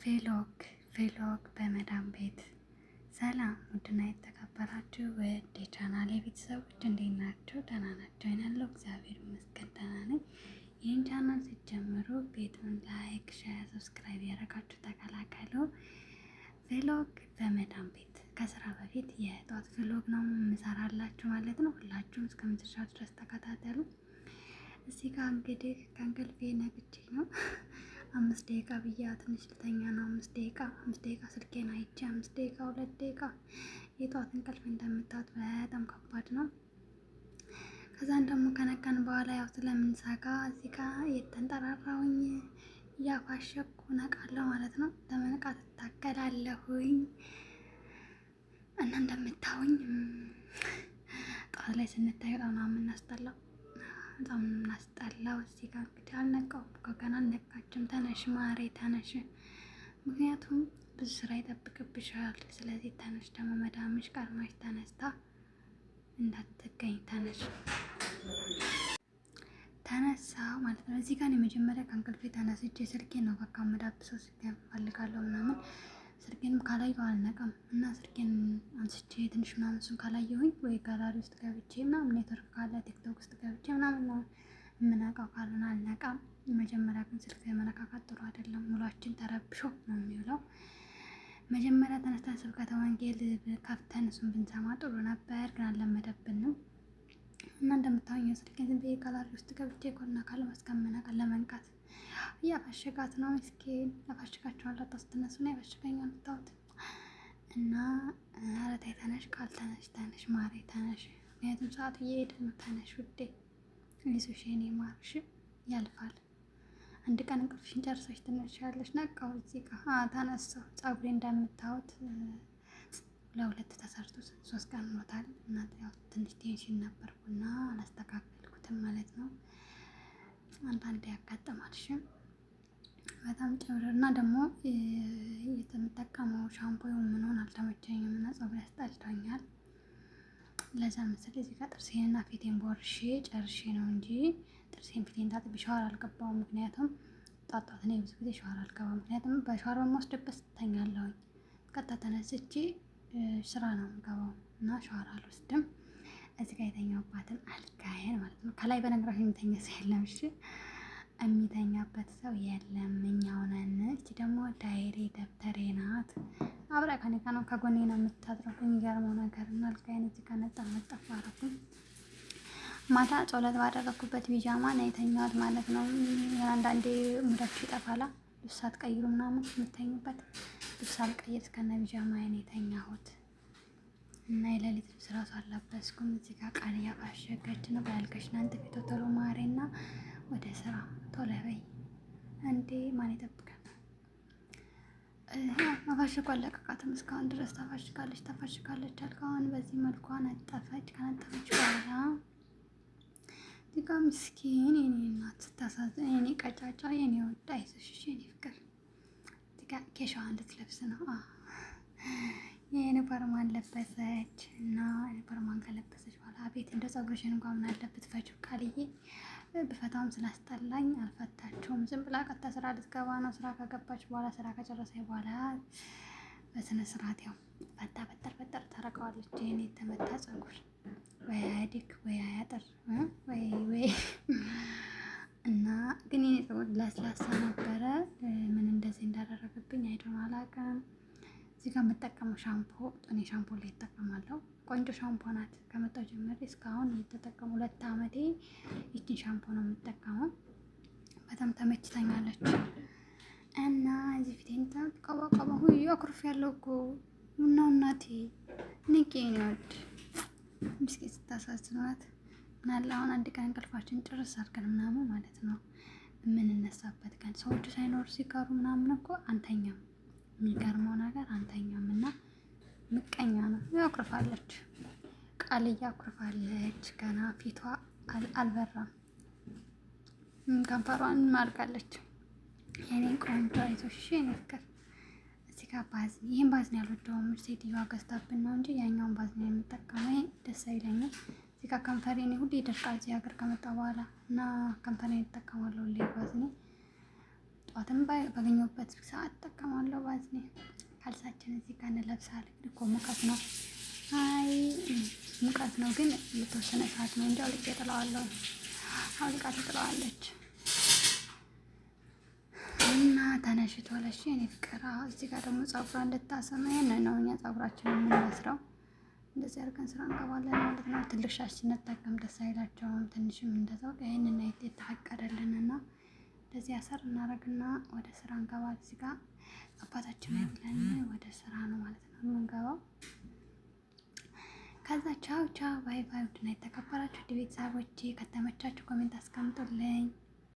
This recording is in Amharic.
ቬሎግ በመዳም ቤት። ሰላም ውድና የተከበራችሁ ውድ የቻናሌ ቤተሰቦች እንዴት ናቸው? ደህና ናቸው? ያለው እግዚአብሔር ይመስገን ደህና ነኝ። ይህን ቻናል ሲጀምሩ ቤቱን ላይክ፣ ሼር፣ ሰብስክራይብ ያደረጋችሁ ተቀላቀሉ። ቬሎግ በመዳም ቤት ከስራ በፊት የጧት ቬሎግ ነው የምሰራላችሁ ማለት ነው። ሁላችሁም እስከ መጨረሻው ድረስ ተከታተሉ። እዚህ ጋር እንግዲህ ከእንቅልፌ ነቅቼ ነው 5 ደቂቃ ብያ ትንሽ ልተኛ ነው። 5 ደቂቃ ስልኬን አይቼ 5 ደቂቃ 2 ደቂቃ የጧት እንቅልፍ እንደምታዩት በጣም ከባድ ነው። ከዛን ደግሞ ከነቃን በኋላ ያው ስለምንሰጋ እዚህ ጋር የተንጠራራሁኝ እያፋሸኩ ነቃለሁ ማለት ነው። ለመንቃት እታገላለሁኝ እና እንደምታዩኝ ጠዋት ላይ ስንታይ በጣም ነው የምናስጠላው። በጣም እናስጠላው። እዚህ ጋር እንግዲህ አልነቃውም። ከገና አልነቃችም። ተነሽ ማሬ ተነሽ፣ ምክንያቱም ብዙ ስራ ይጠብቅብሻል። ስለዚህ ተነሽ። ደግሞ መዳምሽ ቀድማሽ ተነስታ እንዳትገኝ ተነሽ። ተነሳው ማለት ነው። እዚህ ጋር የመጀመሪያ ከእንቅልፌ ተነስቼ ስልኬን ነው በቃ መዳብሰው ስልኬን ፈልጋለሁ ምናምን። ስልኬንም ካላየሁ አልነቃም እና ስልኬን አንስቼ ትንሽ ምናምን እሱን ካላየሁኝ ወይ ጋላሪ ውስጥ ገብቼ ምናምን ኔትወርክ ካለ ቲክቶክ ውስጥ ገብቼ ምናምን ነው የምነቃው። ካልሆነ አልነቃም። መጀመሪያ ግን ስልክ መነካካት ጥሩ አይደለም። ሙሏችን ተረብሾ ነው የሚውለው። መጀመሪያ ተነስተን ስብከተ ወንጌል ከፍተን እሱን ብንሰማ ጥሩ ነበር፣ ግን አልለመደብንም እና እንደምታዩኝ ስልኬን ዝም ብዬ ጋላሪ ውስጥ ገብቼ ኮና ካለ መስከመነቃ ለመንቃት እያፋሸጋት ነው። ምስኪን ያፋሽጋቸዋለሁ። ስትነሱ ነው ያፋሽገኛል የምታዩት እና ኧረ ተይ ተነሽ፣ ቃል ተነሽ፣ ተነሽ ማሬ ተነሽ፣ ምክንያቱም ሰዓቱ እየሄደ ነው። ተነሽ ውዴ፣ ይሱሽ የኔ ማርሽ ያልፋል። አንድ ቀን እንቅልፍሽን ጨርሰሽ ትነሻለሽ። ነቃው። እዚህ ጋር ተነሳው። ፀጉሬ እንደምታዩት ለሁለት ተሰርቶ 3 ቀን ሆኖታል እና ያው ትንሽ ቴንሽን ነበርኩና አላስተካከልኩትም ማለት ነው። አንዳንዴ ያጋጥማልሽ። በጣም ጨውር እና ደግሞ የምጠቀመው ሻምፖ ምንሆን አልተመቸኝም እና ፀጉሬ ያስጠልቶኛል። ለዛ መሰለኝ እዚህ ጋር ጥርሴንና ፊቴን ቦርሼ ጨርሼ ነው እንጂ ጥርሴን ፊቴን ታጥቤ ሻወር አልገባሁም። ምክንያቱም ጧት ነው ብዙ ጊዜ ሻወር አልገባም። ምክንያቱም በሻወር በምወስድበት እተኛለሁኝ። ቀጥታ ተነስቼ ስራ ነው የምገባው እና ሻወር አልወስድም። እዚህ ጋር የተኛሁባትን አልጋዬን ማለት ነው። ከላይ በነገራችን የሚተኛ ሰው የለም። እሺ የሚተኛበት ሰው የለም፣ እኛው ነን። እቺ ደግሞ ዳይሪ ደብተሬ ናት። አብራ ከኔ ጋር ነው ከጎኔ ነው የምታድረው። የሚገርመው ነገር እና አልጋዬን እዚህ ጋር ነጠፍ አደረኩኝ። ማታ ጸሎት ባደረኩበት ቢጃማ ነው የተኛሁት ማለት ነው። አንዳንዴ ሙዳችሁ ይጠፋላ፣ ልብስ አትቀይሩ ምናምን የምተኙበት። ልብስ አልቀይር እስከነ ቢጃማዬ ነው የተኛሁት እና የሌሊት ልብስ እራሱ አልለበስኩም። እዚህ ጋር ቃል እያፋሸገች ነው። ባያልከሽና አንጥፊ ቶሎ ማሬና ወደ ስራ ቶሎ በይ እንዴ፣ ማን ይጠብቃል? መፋሸጓ አለቀቃትም። እስካሁን ድረስ ተፋሽጋለች። አልጋዋን በዚህ መልኩ አነጠፈች። ከነጠፈች በኋላ እዚህ ጋር ምስኪን የኔ እናት ስታሳዝን፣ የኔ ቀጫጫ፣ የኔ ወዳ አይዞሽ የኔ ፍቅር። እዚህ ጋር ኬሻዋን ልትለብስ ነው። ዩኒፎርሟን ለበሰች እና ዩኒፎርሟን ከለበሰች በኋላ አቤት እንደ ፀጉርሽን እንኳን ምን አለበት ፈችው ቃልዬ። ብፈታውም ስላስጠላኝ አልፈታችውም። ዝም ብላ ቀጥታ ስራ ልትገባ ነው። ስራ ከገባች በኋላ ስራ ከጨረሰች በኋላ በስነ ስርዓት ያው ፈታ በጠር ታረቀዋለች። ይሄን የተመታ ፀጉር ወይ አያድግ ወይ አያጥር ወይ እና ግን የኔ ፀጉር ለስላሳ ነበረ። ምን እንደዚህ እንዳደረገብኝ አይዶን አላውቅም። እዚህ ጋር የምጠቀመው ሻምፖ እኔ ሻምፖ ላይ እጠቀማለሁ። ቆንጆ ሻምፖ ናት። ከመጣሁ ጀምሬ እስካሁን እየተጠቀሙ 2 ዓመቴ ይቺን ሻምፖ ነው የምጠቀመው። በጣም ተመችታኛለች እና እዚህ ፊቴን ቀባ ሁሉ አኩርፍ ያለው እኮ ነው እናቴ። ንቄ ነው ወድ ምስኪን ስታሳዝናት። ምናለ አሁን አንድ ቀን እንቅልፋችን ጭርስ አድርገን ምናምን ማለት ነው የምንነሳበት ቀን፣ ሰዎቹ ሳይኖሩ ሲቀሩ ምናምን እኮ አንተኛም። የሚገርመው ነገር አንተኛም እና ምቀኛ ነው። ያኩርፋለች፣ ቃል እያኩርፋለች። ገና ፊቷ አልበራም፣ ከንፈሯን ማርጋለች። የኔ ቆንጆ አይዞሽ የኔ ፍቅር። እዚህ ጋር ባዝኒ፣ ይህን ባዝኒ ያልወደውም ሴትዮዋ ገዝታብን ነው እንጂ ያኛውን ባዝኒ የምጠቀመው ደስ አይለኝም። እዚህ ጋር ከንፈሬን ሁሌ ይደርቃል እዚህ ሀገር ከመጣ በኋላ እና ከንፈሬን እጠቀማለሁ ሁሌ ባዝኒ። ጠዋትም ባገኘሁበት ሰዓት እጠቀማለሁ። ጫማችን እዚህ ጋር እንለብሳለን። እኮ ሙቀት ነው። አይ ሙቀት ነው ግን የተወሰነ ሰዓት ነው እንጂ አውልቄ ጥለዋለሁ። አውልቃ ትጥለዋለች እና ተነሽቷለች። የኔ ፍቅር እዚህ ጋር ደግሞ ፀጉሯን እንድታሰማ ነው። እኛ ፀጉራችንን የምንመስረው እንደዚህ አድርገን ስራ እንገባለን ማለት ነው። ትልቅ ሻሽ ስንጠቀም ደስ አይላቸውም። ትንሽም እንደዛው ይህንን የተፈቀደልን እና እንደዚህ አሰር እናደርግና ወደ ስራ እንገባ። እዚህ ጋር አባታችን ብለን ወደ ስራ ነው ማለት ነው የምንገባው። ከዛ ቻው ቻው ባይ ባይ። ውድና የተከበራችሁ ቤተሰቦቼ ከተመቻችሁ ኮሜንት አስቀምጡልኝ።